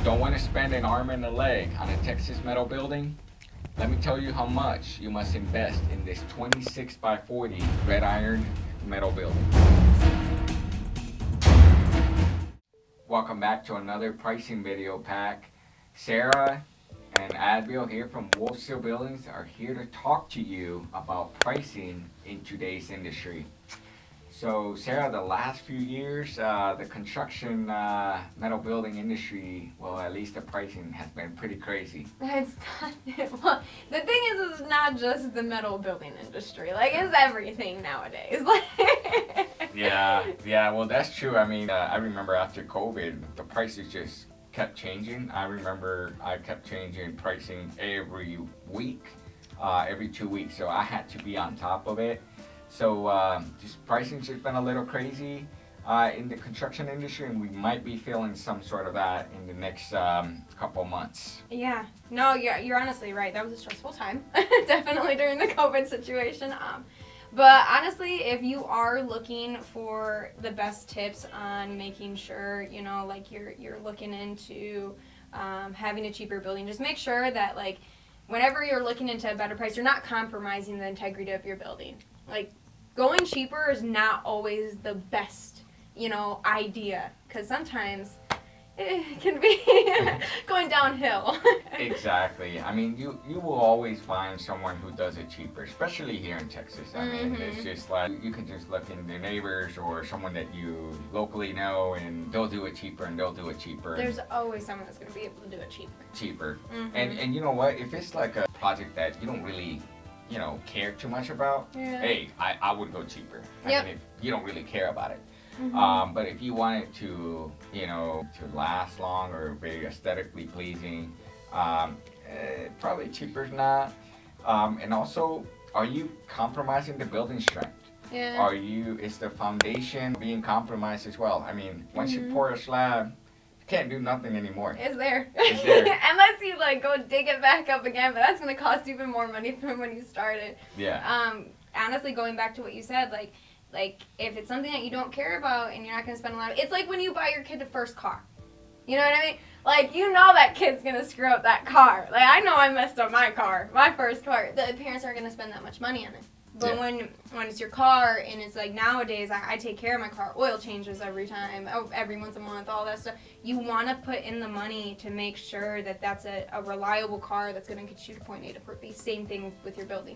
Don't want to spend an arm and a leg on a Texas metal building? Let me tell you how much you must invest in this 26 by 40 red iron metal building. Welcome back to another pricing video pack. Sarah and Adbeel here from WolfSteel Buildings are here to talk to you about pricing in today's industry. So Sarah, the last few years, the construction metal building industry, well, at least the pricing has been pretty crazy. It's not, well, the thing is, it's not just the metal building industry. Like, it's everything nowadays. Yeah, well, that's true. I mean, I remember after COVID, the prices just kept changing. I remember I kept changing pricing every week, every 2 weeks, so I had to be on top of it. So just pricing's just been a little crazy in the construction industry, and we might be feeling some sort of that in the next couple months. Yeah, no, you're honestly right. That was a stressful time, definitely during the COVID situation. But honestly, if you are looking for the best tips on making sure, you know, like you're looking into having a cheaper building, just make sure that, like, whenever you're looking into a better price, you're not compromising the integrity of your building. Like, going cheaper is not always the best, you know, idea, because sometimes it can be going downhill. Exactly. I mean, you will always find someone who does it cheaper, especially here in Texas. I mean, it's just like you can just look in your neighbors or someone that you locally know, and they'll do it cheaper, and they'll do it cheaper. There's always someone that's going to be able to do it cheaper. And you know what? If it's like a project that you don't really, you know, care too much about, hey, I would go cheaper. I mean, if you don't really care about it. But if you want it to, you know, to last long or very aesthetically pleasing, probably cheaper is not. And also, are you compromising the building strength? Yeah. Is the foundation being compromised as well? I mean, once you pour a slab, you can't do nothing anymore. It's there. It's there. Unless you, like, go dig it back up again, but that's going to cost even more money from when you started. Yeah. Honestly, going back to what you said, like if it's something that you don't care about and you're not going to spend a lot of, it's like when you buy your kid the first car. You know what I mean? Like, you know that kid's going to screw up that car. Like, I know I messed up my car, my first car. The parents aren't going to spend that much money on it. But when it's your car, and it's like nowadays, I take care of my car, oil changes every time, every once a month, all that stuff. You want to put in the money to make sure that that's a reliable car that's going to get you to point A to point B. Same thing with your building.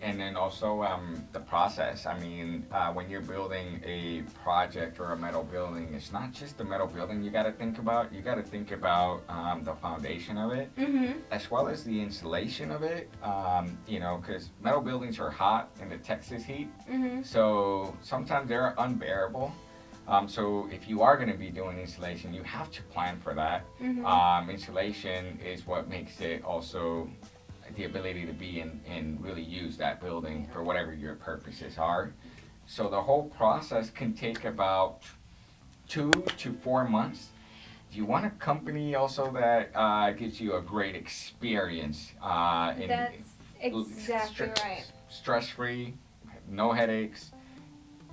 And then also the process. I mean, when you're building a project or a metal building, it's not just the metal building you got to think about. You got to think about the foundation of it, as well as the insulation of it. You know, because metal buildings are hot in the Texas heat, so sometimes they're unbearable. So if you are going to be doing insulation, you have to plan for that. Insulation is what makes it also the ability to be and really use that building for whatever your purposes are. So the whole process can take about 2 to 4 months. Do you want a company also that gives you a great experience? That's exactly right. Stress-free, no headaches.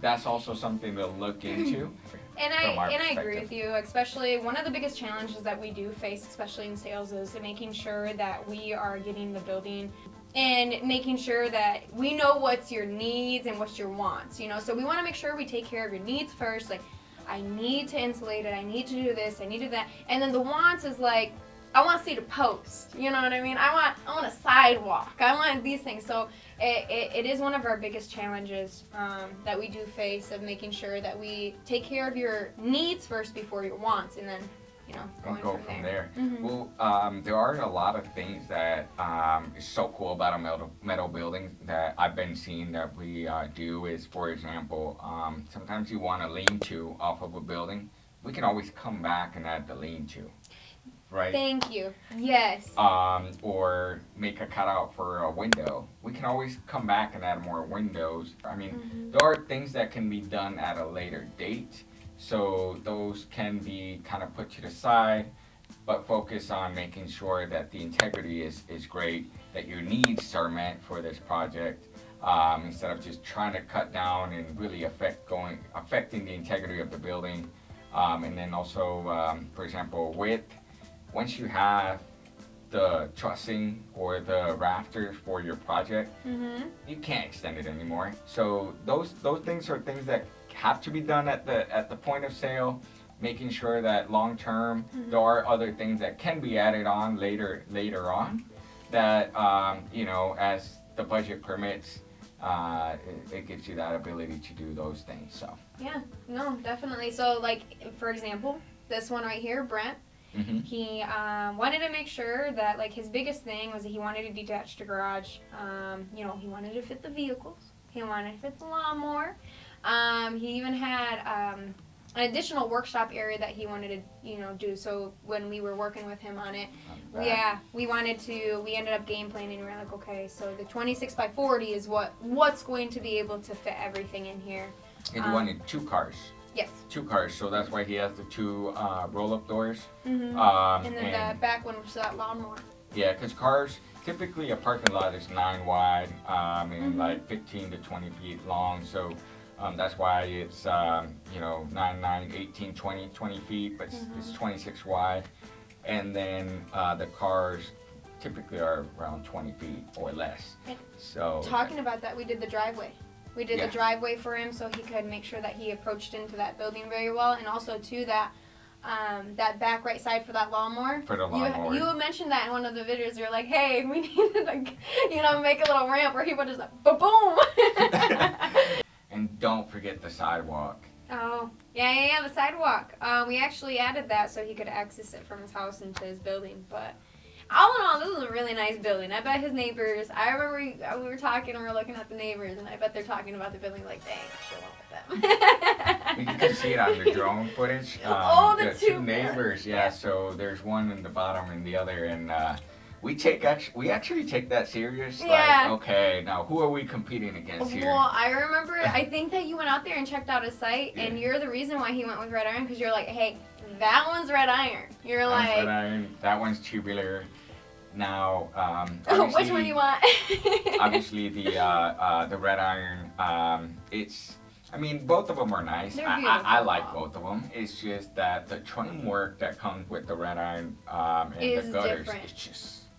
That's also something to look into. And I agree with you, especially one of the biggest challenges that we do face, especially in sales, is making sure that we are getting the building and making sure that we know what's your needs and what's your wants, you know. So we want to make sure we take care of your needs first. Like, I need to insulate it, I need to do this, I need to do that. And then the wants is like, I want to see the post, you know what I mean? I want a sidewalk, I want these things. So it is one of our biggest challenges that we do face, of making sure that we take care of your needs first before your wants, and then, you know, go from there. Well, there are a lot of things that is so cool about a metal building that I've been seeing that we do is, for example, sometimes you want a lean-to off of a building. We can always come back and add the lean-to. Right? Thank you. Yes. Or make a cutout for a window. We can always come back and add more windows. I mean, there are things that can be done at a later date. So those can be kind of put to the side, but focus on making sure that the integrity is great, that your needs are met for this project, instead of just trying to cut down and really affecting the integrity of the building. And then also, for example, width. once you have the trussing or the rafters for your project, you can't extend it anymore. So those things are things that have to be done at the point of sale, making sure that long term there are other things that can be added on later on, that you know, as the budget permits, it gives you that ability to do those things. So yeah, no, definitely. So like, for example, this one right here, Brent, he wanted to make sure that, like, his biggest thing was that he wanted to detach the garage. You know, he wanted to fit the vehicles, he wanted to fit the lawnmower. He even had an additional workshop area that he wanted to, you know, do. So when we were working with him on it, we ended up game planning. We were like, okay, so the 26 by 40 is what's going to be able to fit everything in here. And he wanted 2 cars. Yes. 2 cars, so that's why he has the 2 roll-up doors. And then the back one was that lawnmower. Yeah, because cars, typically a parking lot is 9 wide and like 15 to 20 feet long. So that's why it's, you know, 9, 18, 20 feet, but it's 26 wide. And then the cars typically are around 20 feet or less. So talking about that, we did the driveway. We did the driveway for him so he could make sure that he approached into that building very well, and also too that back right side for that lawnmower. For the lawnmower. You mentioned that in one of the videos. You're like, hey, we need to, you know, make a little ramp where he would just like, boom. And don't forget the sidewalk. Oh, yeah, the sidewalk. We actually added that so he could access it from his house into his building, but all in all, this is a really nice building. I bet his neighbors, I remember we were talking and we were looking at the neighbors, and I bet they're talking about the building like, dang, I should work with them. You can see it on the drone footage. The 2 neighbors, yeah, so there's one in the bottom and the other, and we actually take that serious. Like, okay, now who are we competing against here? Well, I remember, I think that you went out there and checked out his site, and you're the reason why he went with red iron, because you're like, hey, that one's red iron. You're like, red iron, that one's tubular. Now, which one do you want? obviously, the red iron, I mean, both of them are nice. I like both of them. It's just that the trim work that comes with the red iron and the gutters, different.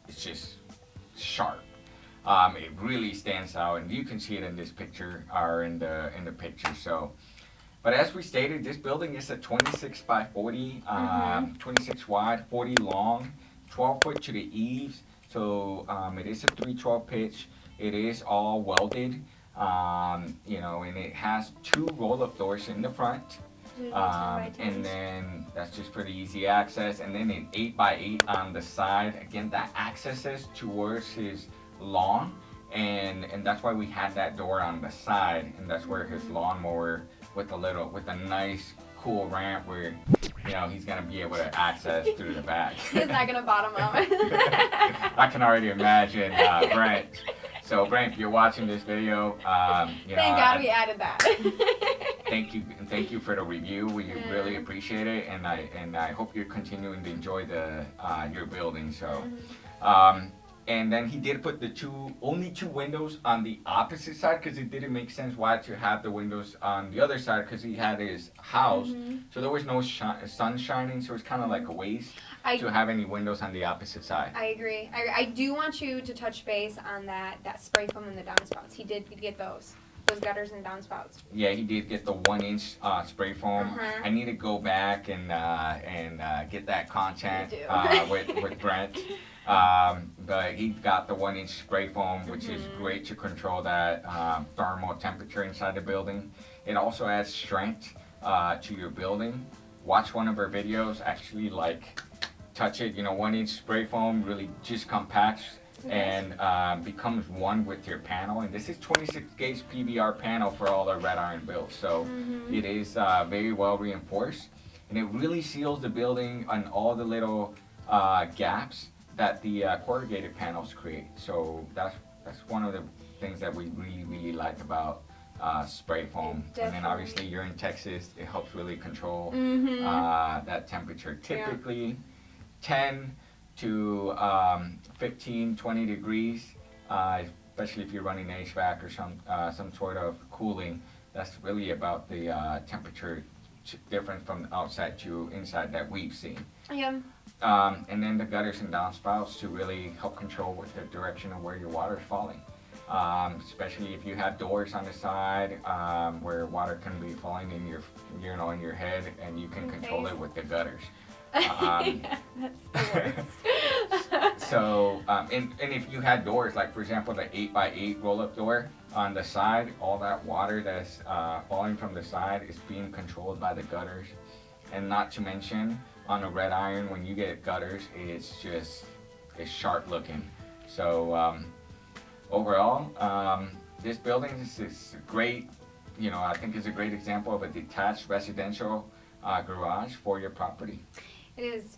It's just sharp. It really stands out, and you can see it in this picture or in the picture. So, but as we stated, this building is a 26 by 40, 26 wide, 40 long. 12 foot to the eaves, so it is a 312 pitch. It is all welded, you know, and it has 2 roll-up doors in the front, and then that's just for the easy access, and then an 8 by 8 on the side. Again, that accesses towards his lawn, and that's why we had that door on the side, and that's where his lawnmower with a nice cool ramp where, you know, he's gonna be able to access through the back. He's not gonna bottom up. I can already imagine Brent. So Brent, if you're watching this video, you know, thank God we added that. thank you for the review. We really appreciate it, and I hope you're continuing to enjoy your building. So. And then he did put only 2 windows on the opposite side, because it didn't make sense why to have the windows on the other side, because he had his house, so there was no sun shining, so it's kind of like a waste to have any windows on the opposite side. I agree. I do want you to touch base on that Sprayfoam and the downspouts. He did get those gutters and downspouts. Yeah, he did get the 1-inch spray foam. I need to go back and get that content with Brent. But he got the 1-inch spray foam, which is great to control that thermal temperature inside the building. It also adds strength to your building. Watch one of our videos, actually like touch it. You know, 1-inch spray foam really just compacts and becomes one with your panel. And this is 26 gauge PBR panel for all our red iron builds. So it is very well reinforced, and it really seals the building on all the little gaps that the corrugated panels create. So that's one of the things that we really like about spray foam. And then obviously you're in Texas, it helps really control that temperature. Typically 10 to 15, 20 degrees, especially if you're running HVAC or some sort of cooling. That's really about the temperature difference from outside to inside that we've seen. Yeah. And then the gutters and downspouts to really help control what the direction of where your water is falling. Especially if you have doors on the side where water can be falling in your, in your head, and you can control it with the gutters. Yeah, that's the worst. So, and if you had doors, like for example, the 8x8 roll-up door on the side, all that water that's falling from the side is being controlled by the gutters. And not to mention, on a red iron, when you get gutters, it's sharp looking. So overall, this building is great. I think it's a great example of a detached residential garage for your property. It is.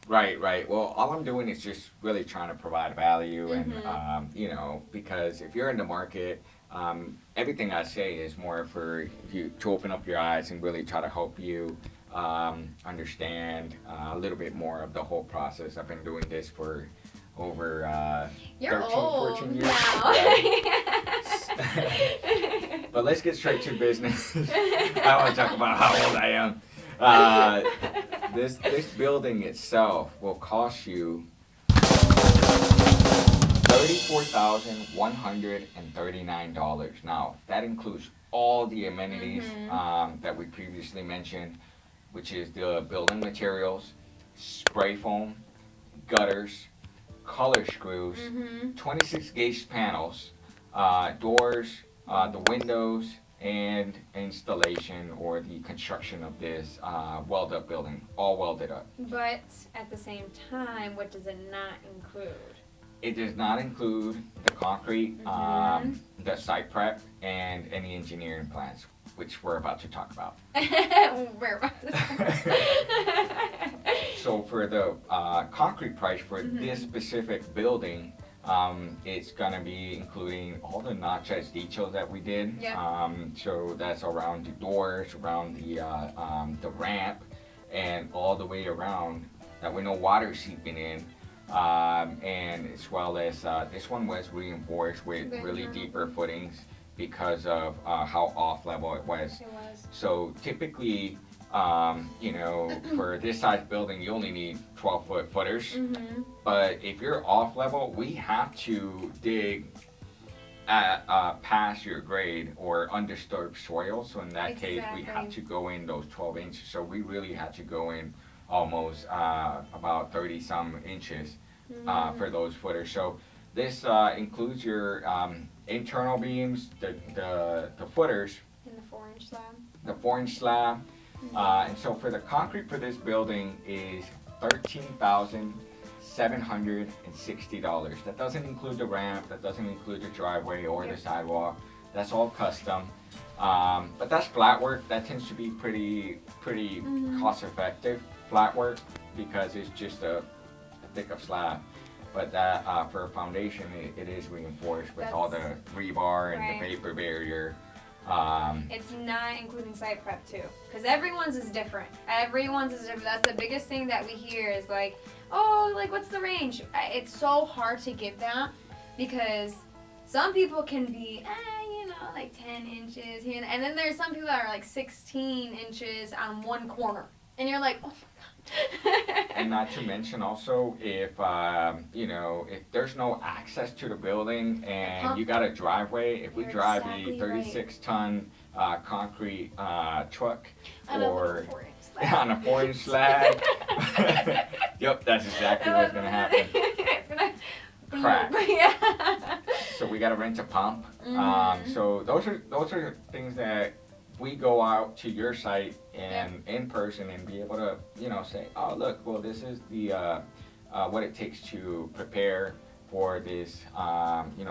Right. Well, all I'm doing is just really trying to provide value, and because if you're in the market, everything I say is more for you to open up your eyes and really try to help you understand a little bit more of the whole process. I've been doing this for over 13, 14 years. Now. But let's get straight to business. I want to talk about how old I am. This building itself will cost you $34,139. Now, that includes all the amenities that we previously mentioned, which is the building materials, spray foam, gutters, color screws, 26 gauge panels, doors, the windows, and installation or the construction of this weld up building, all welded up. But at the same time, what does it not include? It does not include the concrete, the site prep, and any engineering plans, which we're about to talk about. We're about to talk. So for the concrete price for this specific building, it's gonna be including all the notch-edge details that we did. Yeah. So that's around the doors, around the ramp, and all the way around that we know water seeping in. And as well as this one was reinforced with really deeper footings because of how off level it was. It was. So typically, for this size building, you only need 12-foot footers. But if you're off level, we have to dig at past your grade or undisturbed soil. So in that case, we have to go in those 12 inches. So we really had to go in almost about 30 some inches for those footers. So this includes your internal beams, the footers, And the 4-inch slab. the 4-inch slab. And so for the concrete for this building is $13,760. That doesn't include the ramp, that doesn't include the driveway or the sidewalk. That's all custom. But that's flat work. That tends to be pretty cost effective, flat work, because it's just a thick of slab. But that for a foundation, it is reinforced with all the rebar and the vapor barrier. It's not including site prep too, because everyone's is different. That's the biggest thing that we hear is like, oh, like what's the range? It's so hard to give that because some people can be, like 10 inches here, and then there's some people that are like 16 inches on one corner, and you're like, oh my god. And not to mention also if if there's no access to the building and you got a driveway, if we drive a 36-ton concrete truck on or a 4-inch slab. on a 4-inch slab, yep, that's exactly what's gonna happen. It's gonna crack. Yeah. So we gotta rent a pump. So those are things that we go out to your site and in person and be able to, say, oh look, well this is the what it takes to prepare for this,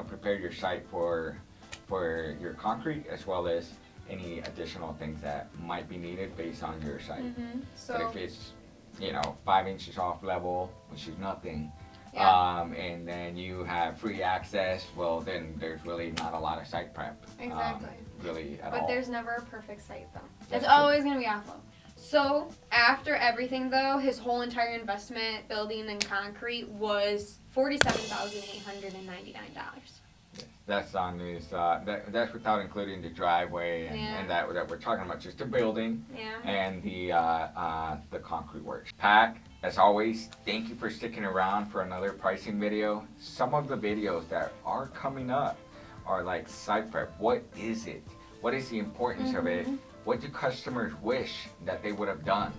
prepare your site for your concrete as well as any additional things that might be needed based on your site. But if it's 5 inches off level, which is nothing, and then you have free access, well then there's really not a lot of site prep. Exactly. Really at all. But there's never a perfect site though. It's always going to be off low. So after everything though, his whole entire investment, building and concrete, was $47,899. That's on his. That's without including the driveway and that we're talking about, just the building and the concrete works. Pack, as always, thank you for sticking around for another pricing video. Some of the videos that are coming up are like site prep. What is it? What is the importance of it? What do customers wish that they would have done?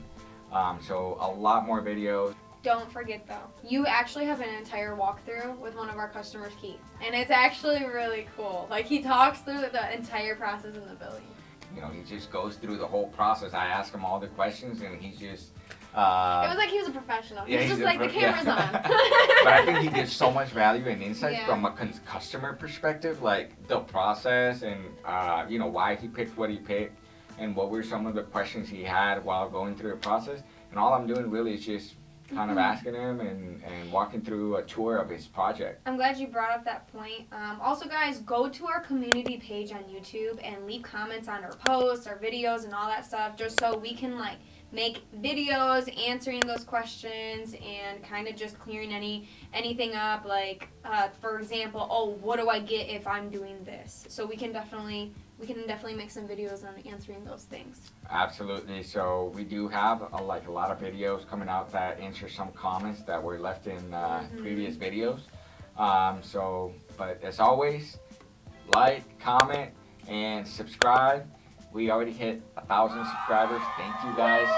So a lot more videos. Don't forget though, you actually have an entire walkthrough with one of our customers, Keith. And it's actually really cool. Like, he talks through the entire process in the building. You know, he just goes through the whole process. I ask him all the questions and he's just... it was like he was a professional. Yeah, he's just like, the camera's on. But I think he gives so much value and insight from a customer perspective, like the process and, you know, why he picked what he picked and what were some of the questions he had while going through the process. And all I'm doing really is just kind of asking him and walking through a tour of his project. I'm glad you brought up that point. Also, guys, go to our community page on YouTube and leave comments on our posts, our videos, and all that stuff, just so we can like make videos answering those questions and kind of just clearing anything up. Like, for example, oh, what do I get if I'm doing this? So we can definitely make some videos on answering those things. Absolutely. So we do have a lot of videos coming out that answer some comments that were left in previous videos. But as always, like, comment, and subscribe. We already hit 1,000 subscribers. Thank you guys.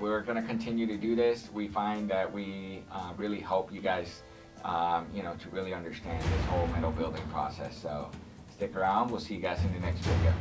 We're gonna continue to do this. We find that we really help you guys, you know, to really understand this whole metal building process. So stick around. We'll see you guys in the next video.